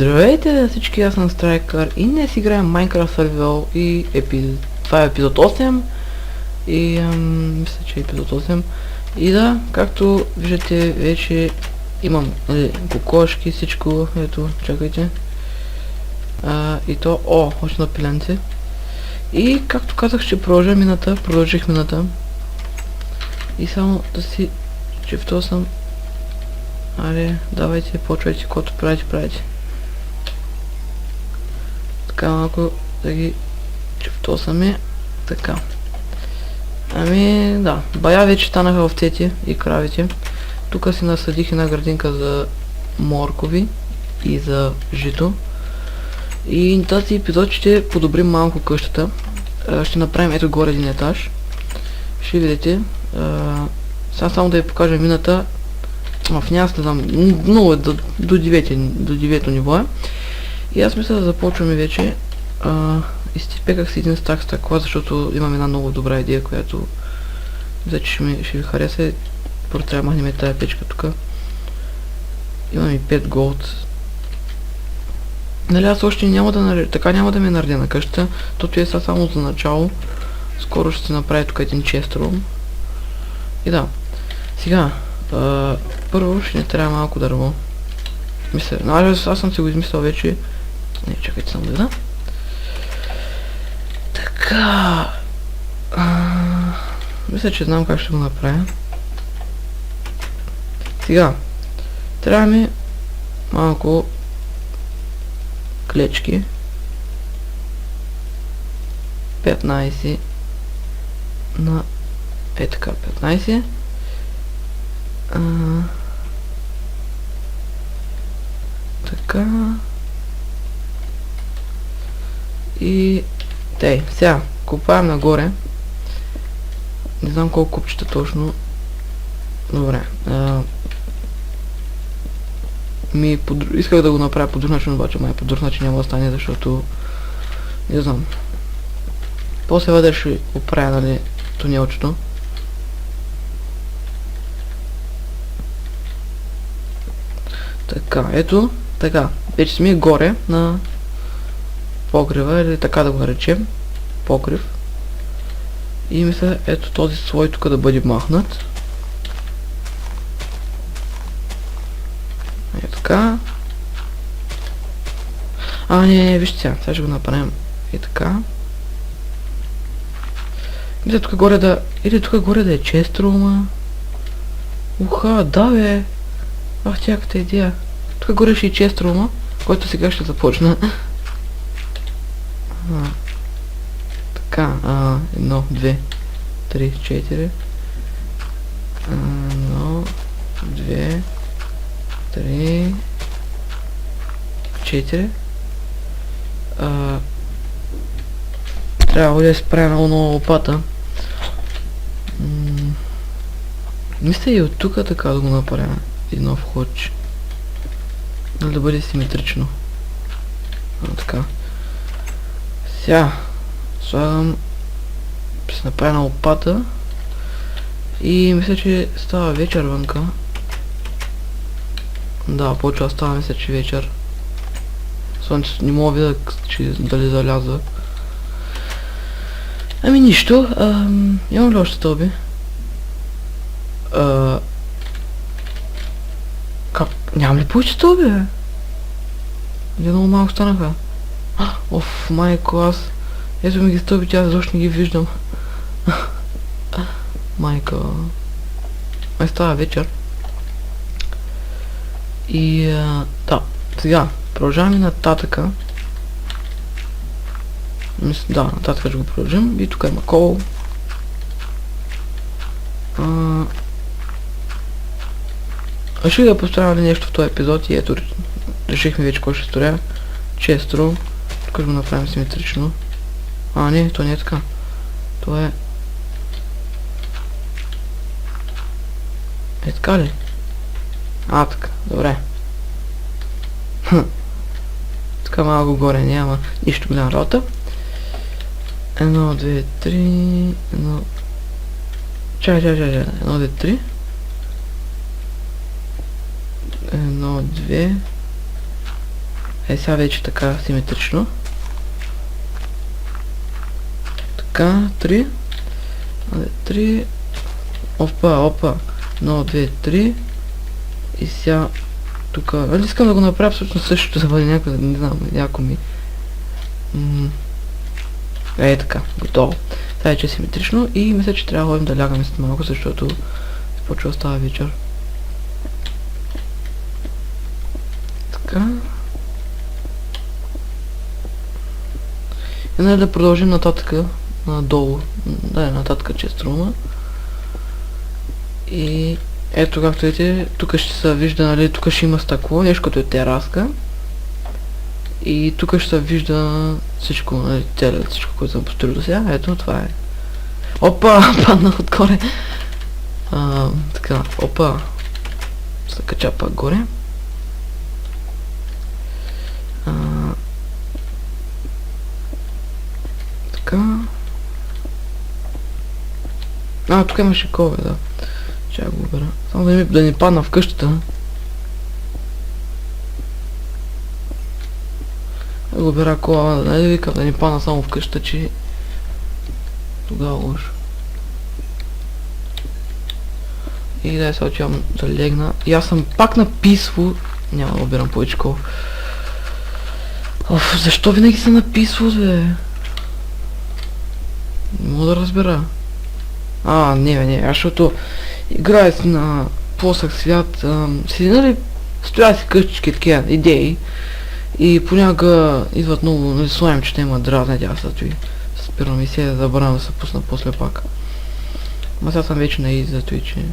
Здравейте всички, аз съм Страйкър и днес играем Minecraft Survival и това е епизод 8 и мисля, че е епизод 8 и да, както виждате вече имам кокошки и всичко, ето, чакайте и то, още на пиленце и както казах ще продължих мината и само да си чефто съм. Аре, давайте, почвайте, каквото правите. Така малко да ги чефтосаме. Така. Ами, да. Бая вече станаха овцете и кравите. Тук си насадих една градинка за моркови и за жито. И тази епизод ще подобрим малко къщата. Ще направим ето горе един етаж. Ще видите. Сега само да ви покажа мината. В няма следам. Много е до 9 ниво е. И аз мисля да започваме вече. Изпеках си един стак стъкла, защото имам една много добра идея, която мисля, че ще ви хареса. Първо трябва да махнем тази печка тук. Имам и 5 голд. Нали аз още няма да ми е наредя на къщата, тото е само за начало. Скоро ще се направи тук един чест рум. И да. Сега, първо ще ни трябва малко дърво. Мисля, аз съм си го измислил вече. Не, чакайте само да видя. Така. Мисля, че знам как ще го направя. Сега. Трябва ми малко клечки. 15 на така 15. Така. И тей, сега копаем нагоре. Не знам колко купчета точно. Добре. Исках да го направя по друг начин, обаче май по друг начин няма да стане, защото не знам. После въдре ще оправя, нали, тунелчето. Така, ето, така, вече сме горе на покрива, или така да го наречем, покрив. И мисля, ето този слой тук да бъде махнат. Ето така. Не, вижте сега ще го направим и така. Мисля тук горе да е чест рума. Уха, да бе. Тяката идея. Тук горе ще и чест рума, който сега ще започна. Така, 1, 2, 3, 4. 1, 2, 3, 4. Трябва да я справя много лопата. Мисля и от тук така да го направя. Едно входче. Да бъде симетрично. Така. Сега слагам, ще се направя на лопата и мисля, че става вечер вънка. Да, почва да става, мисля, че вечер. Слънцето не мога видя, че дали заляза. Ами нищо, имам ли още стълби? Как? Нямам ли повече стълби, бе? Много малко станаха. Оф, майко, аз... Ето ми ги стълбите, аз защо не ги виждам. Майко... Май става вечер. И... да, сега, продължаваме нататъка. Да, нататък ще го продължим. И тук има кол. Реших да поставя нещо в този епизод и ето, решихме вече кой ще сторя. Честро. Тук ще го направим симетрично. Не, то не е така. То е... Е така ли? Така, добре. Така малко горе няма нищо голяма работа. 1, 2, 3... Чай. 1, 2, 3. 1, 2... Сега вече така симетрично. Така, 3. 3. Опа. 1, 2, 3. И сега тук. Искам да го направя абсолютно същото, да бъде някъде, не знам, яко ми. Така, готово. Това вече е симетрично и мисля, че трябва да ходим да лягаме след малко, защото почва да става вечер. Така. И да продължим нататък, надолу. Да, нататък че струма. И ето както видите, тук ще се вижда, нали, тук ще има стъкло, нещо като е тераска. И тук ще се вижда всичко, нали, всичко, което съм построил до сега. Ето, това е. Опа, паднах отгоре. Така, опа. Се кача пак горе. Така. Тук имаше кове, да. Ще го убера. Само да не падна в къщата. Да го бера кола, да не викам да не падна само в къщата, че тогава лошо. И да се отивам да легна. И аз съм пак на писво. Няма да обирам повече кол. Защо винаги се написва, бе? Не мога да разбера. Не, защото играя си на плосък свят, нали, стоя си къщички такива идеи и понякога идват много, нали, слаем, че те има дразнят, аз затои спирам и се забравям да се пусна после пак. Ма сега съм вече на изи, затои, че...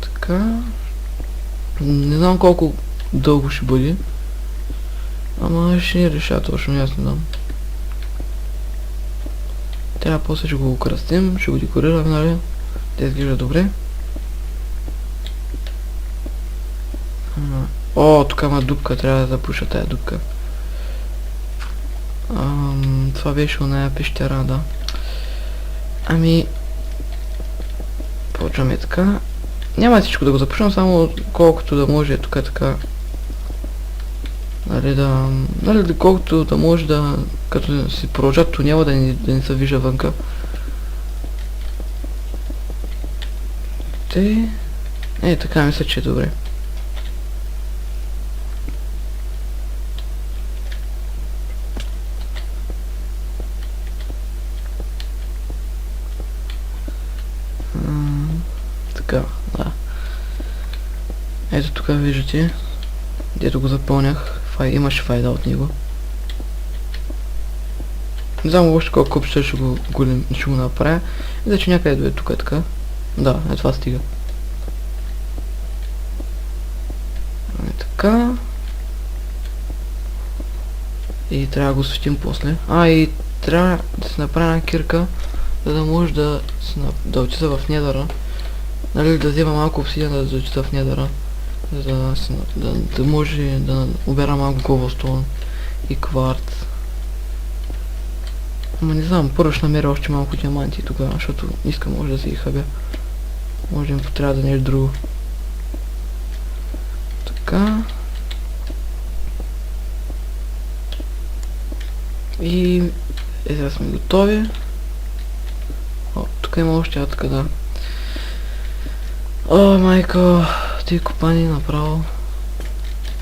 Така... Не знам колко дълго ще бъде. Ама ще ни реша точно, аз не знам. Трябва после ще го украстим, ще го декорираме, нали? Те изглежда добре. Тук има дупка, трябва да запуша тая дупка. Това беше оная пещера, да. Почваме така. Няма всичко да го запушвам, само колкото да може тук така. Нали, колкото да може да, като си продължат тунела, да не се вижда вънка. Така мисля, че е добре. Така, да. Ето тук виждате, дето го запълнях. Имаше файда от него. Не знам още колко копчета ще го направя. Значи някъде да е тук така. Да, това стига. Така. И трябва да го светим после. И трябва да се направя една кирка, за да може да отида в недъра. Нали, да взема малко обсидиан да отида в недъра. Да може да обера малко Cobblestone и кварц. Ама не знам, първо ще намеря още малко диаманти тогава, защото искам може да си ги хабя. Може да им потрябва да нещо друго. Така. И сега сме готови. Тук има още така, да. Майко, ти копани направо.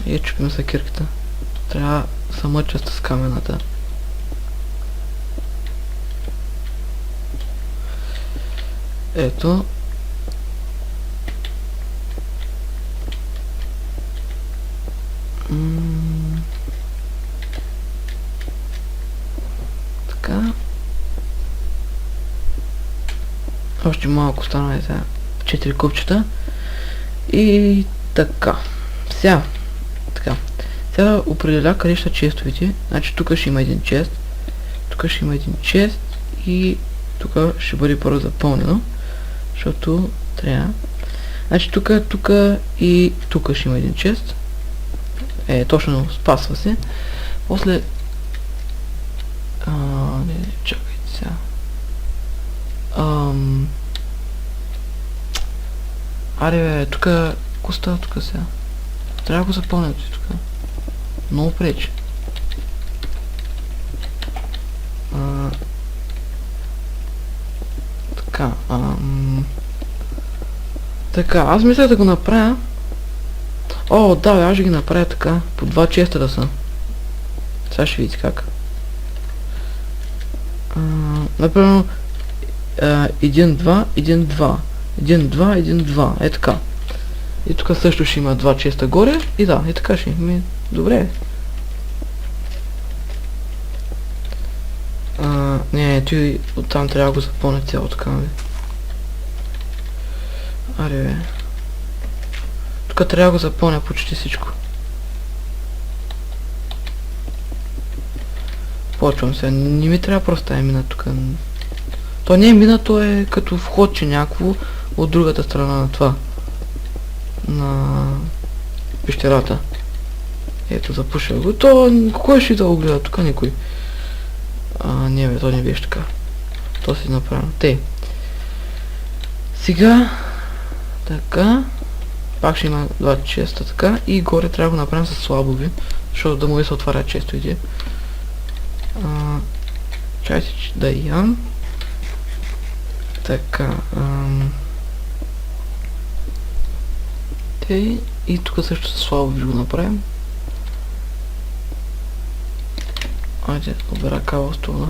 И чупим се кирката. Трябва да се мъча с камената. Ето. Така. Още малко стана сега. 4 купчета. И така. Сега определя къде ще честовете. Значи тук ще има един чест. Тук ще има един чест. И тук ще бъде първо запълнено. Защото трябва. Значи тук и тук ще има един чест. Точно спасва се. После... не, чакайте сега. Аре бе, тука... Ко става тука сега? Трябва да го запълнят тука. Много пречи. Така, така, аз мисля да го направя. О, да, аз ще ги направя така. По 2 честа да са. Сега ще видите как. Например, 1-2, 1-2. 1-2, 1-2. Е така. И тук също ще има 2 честа горе. И да, и така ще има. Добре. Не, той оттам трябва да го запълня цяло така. Аре бе. Тук трябва да го запълня почти всичко. Почвам се. Не ми трябва просто тая мина тук. То не е мина, то е като входче някакво от другата страна на това. На пещерата. Ето, запуша го. То, кой ще да го гледа? Тук никой. Не бе, то не беше така. То си направим. Те. Сега. Така. Пак ще има 2 честа така. И горе трябва да го направим с слабови. Защото да му да се отваря често иде. Чайте да ям. Така. Те. И тук също с слабови го направим. Айде, обера кабелстона.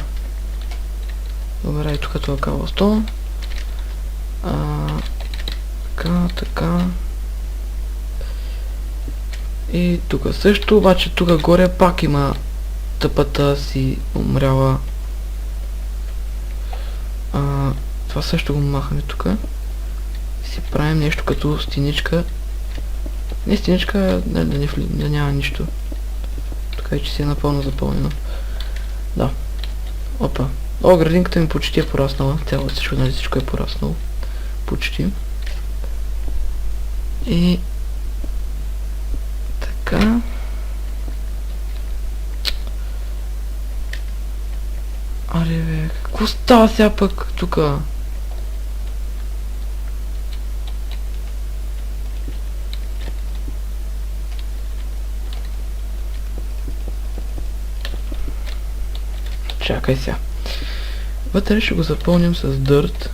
Обера и тук това кабелстон. Така, така. И тук също, обаче тук горе пак има тъпата си умряла. Това също го махаме тук. Си правим нещо като стеничка. Не стеничка, да няма нищо. Така и че си е напълно запълнено. Да. Опа. О, градинката ми почти е пораснала. Цяло всичко, нали всичко е пораснало. Почти. И... така. Аре бе, какво става сега пък тука? Чакай сега. Вътре ще го запълним с дърт.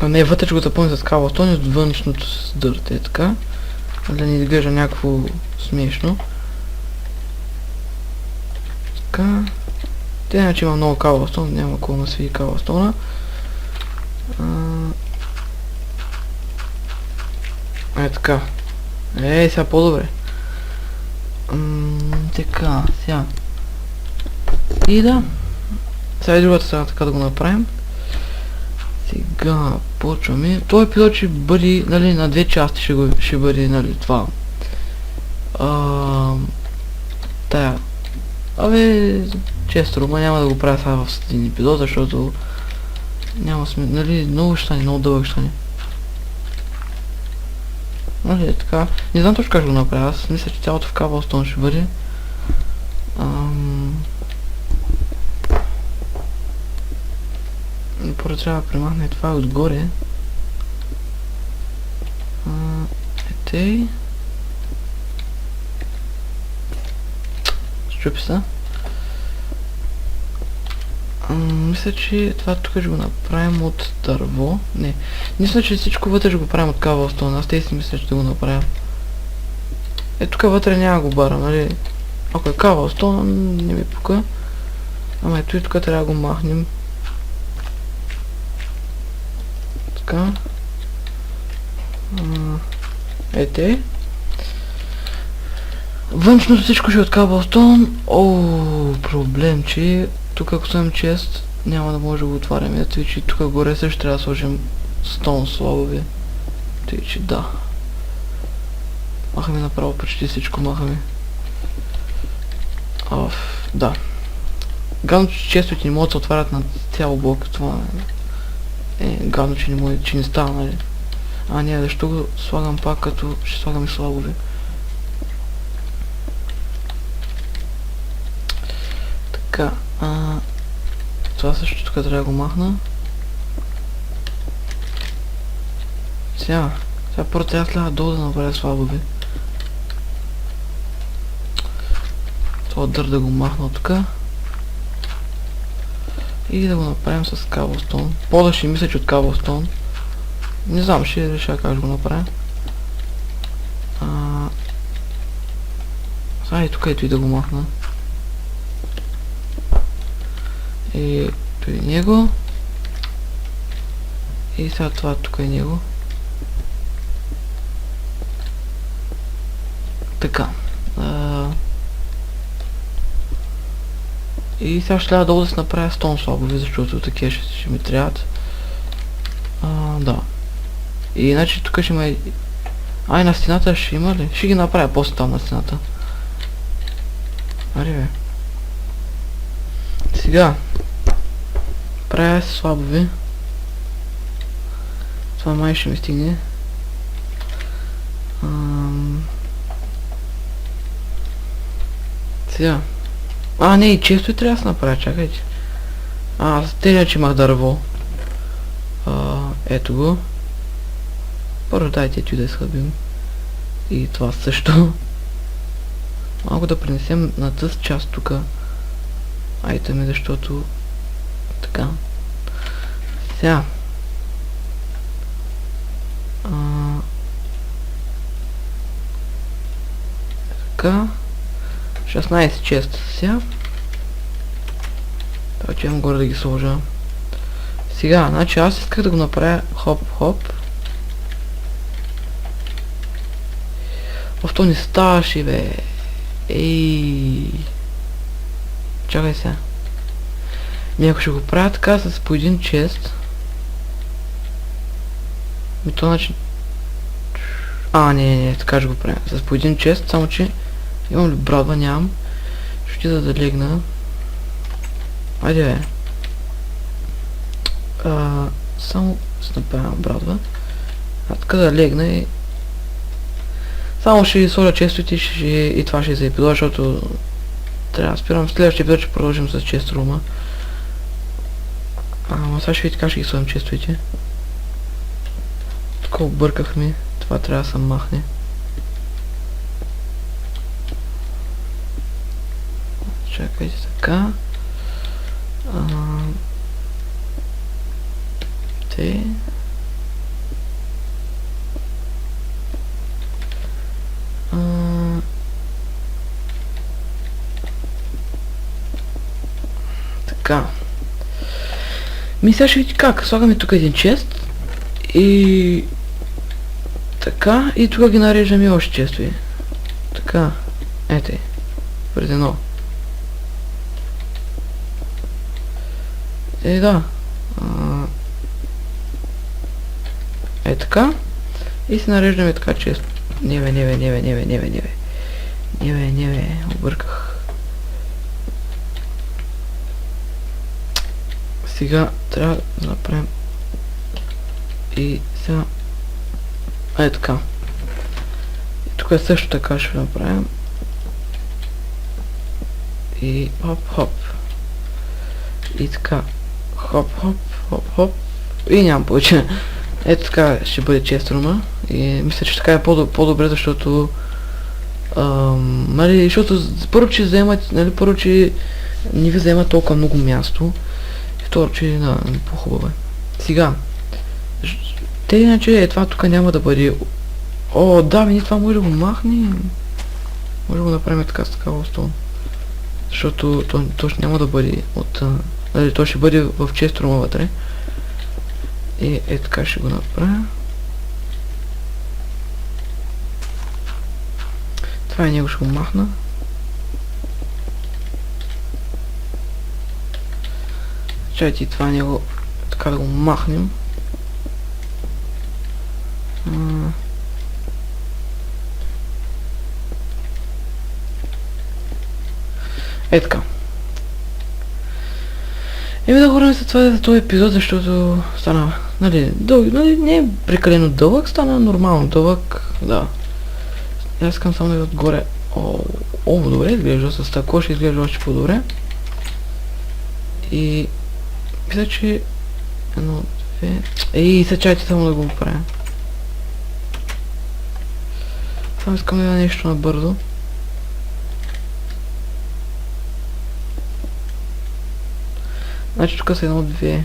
Не, вътре ще го запълним с кабелстон и от външното с дърт. Е така. Да не изглежда някакво смешно. Така. Те иначе има много кабелстон, няма какво да свиди кабелстона. Е така. Сега по-добре. Така, сега. И да. Сега и другата страна така да го направим. Сега почваме. Този епизод ще бъде, нали, на 2 части ще бъде, нали, това. Тая. Абе, често, ма няма да го правя сега в един епизод, защото няма смисъл, нали, много ще стане, много дълъг ще стане. Нали, така. Не знам точно как ще го направя, аз мисля, че цялото в кабелстон ще бъде. Първо трябва да премахне това отгоре. Етей. Щупи се. Мисля, че това тук ще го направим от дърво. Не. Мисля, че всичко вътре ще го правим от кабелстон. Аз те си мисля, че да го направя. Е, тук вътре няма го бара, нали? Ако е кабелстон, не ми пука. Ама ето и тук трябва да го махнем. Така. Ете. Външно всичко ще е от кабелстон. О, проблем, че тук ако съм чест, няма да може да го отваряме. Ето и че тук горе също трябва да сложим стон слабови. Тъй че да. Махаме направо почти всичко, махаме. Да. Гадно, че често ти не могат да се отварят на цял блок. Това е гадно, че не става, нали? Не, защо го слагам пак, като ще слагам и слабови. Така, това също тук трябва да го махна. Сега първо трябва долу да направя слабови. Това дър да го махна от тук. И да го направим с каблстон. По-да ще мисля, че от каблстон. Не знам, ще реша как ще го направя. Сега и тук ето и да го махна. И той е него. И сега това тук е него. Така. И сега ще трябва долу да се направя стон слабови, защото такива ще ми трябват. Да. И иначе тук ще има и... и на стената ще има ли? Ще ги направя после там на стената. Аре бе. Сега. Правя слабови. Това май ще ми стигне. Сега. Не, и често и трябва да се направя, чакайте. Аз теля, че имах дърво. Ето го. Първо дайте ти да изхъбим. И това също. Малко да принесем на тази част тук. Айтеми, защото... Така. Сега. Така. 16 честа сега. Това че имам горе да ги сложа. Сега, значи аз исках да го направя хоп-хоп. То не ставаше, бе. Ей. Чакай сега. Ако ще го правя така с по един чест. То значи... не, така ще го правя. С по един чест, само че... Имам ли брадва? Нямам. Ще да легна. Айде бе. Само се направям брадва. Така да легна и... Само ще сложа честите и това ще е за епизод, защото... Трябва да спирам. Следващия епизод ще продължим с чест рума. Сега ще видите как ще ги сложим честовете. Тук обърках ми. Това трябва да се махне. Чакайте така. Те. Така. Сега ще видите как. Слагаме тук един чест. И... Така. И тук ги нареждаме още честови. Така. Ете. Пред едно. Да. Така. И се нареждаме така често. Не бе, обърках. Сега трябва да направим и сега така. И тук също така ще направим. И хоп. И така. Хоп. И нямам повече. Ето така ще бъде чест рума. И мисля, че така е по-добре, защото... защото първо, че вземат, първо, че не ви взема толкова много място. И второ, че по-хубаво е. Сега. Те иначе това тук няма да бъде... ние това може да го махнем. Може да го направим така с такава стол. Защото то ще няма да бъде от... то ще бъде в чест рума вътре. И така ще го направя. Това него ще го махна. Чайте това него така да го махнем. Така. Да говорим за това за този епизод, защото стана, не е прекалено дълъг, стана нормално дълъг, да. Аз искам само да ви отгоре. Добре изглежда, с тако ще изглежда още по-добре. И мисля, че едно, две... сега чайте само да го правя. Само искам да видя нещо набързо. Значи тук са 1, 2,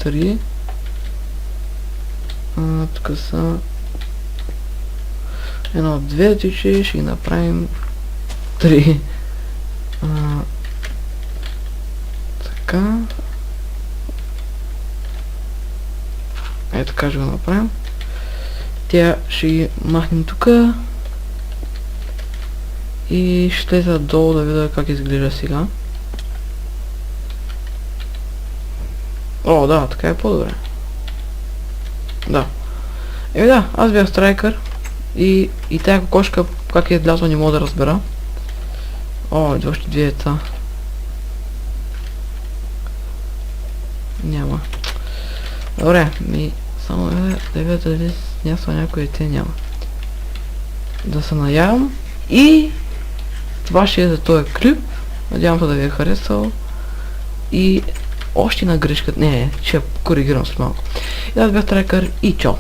3. Тук са 1, 2, тичи, ще ги направим 3. Така. Ето така ще го направим. Тя ще ги махнем тук. И ще слеза долу да видя как изглежда сега. О, да, така е по-добре. Да. Да, аз бях страйкър. И тая кокошка как е излязла не мога да разбера. О, идва още две яйца. Няма. Добре, само да видя дали снясва някой яйце, няма. Да се наявам. И това ще е за този клип. Надявам се да ви е харесал. И още една грешка. Не, ще я коригирам след малко. И аз бях страйкър и чао.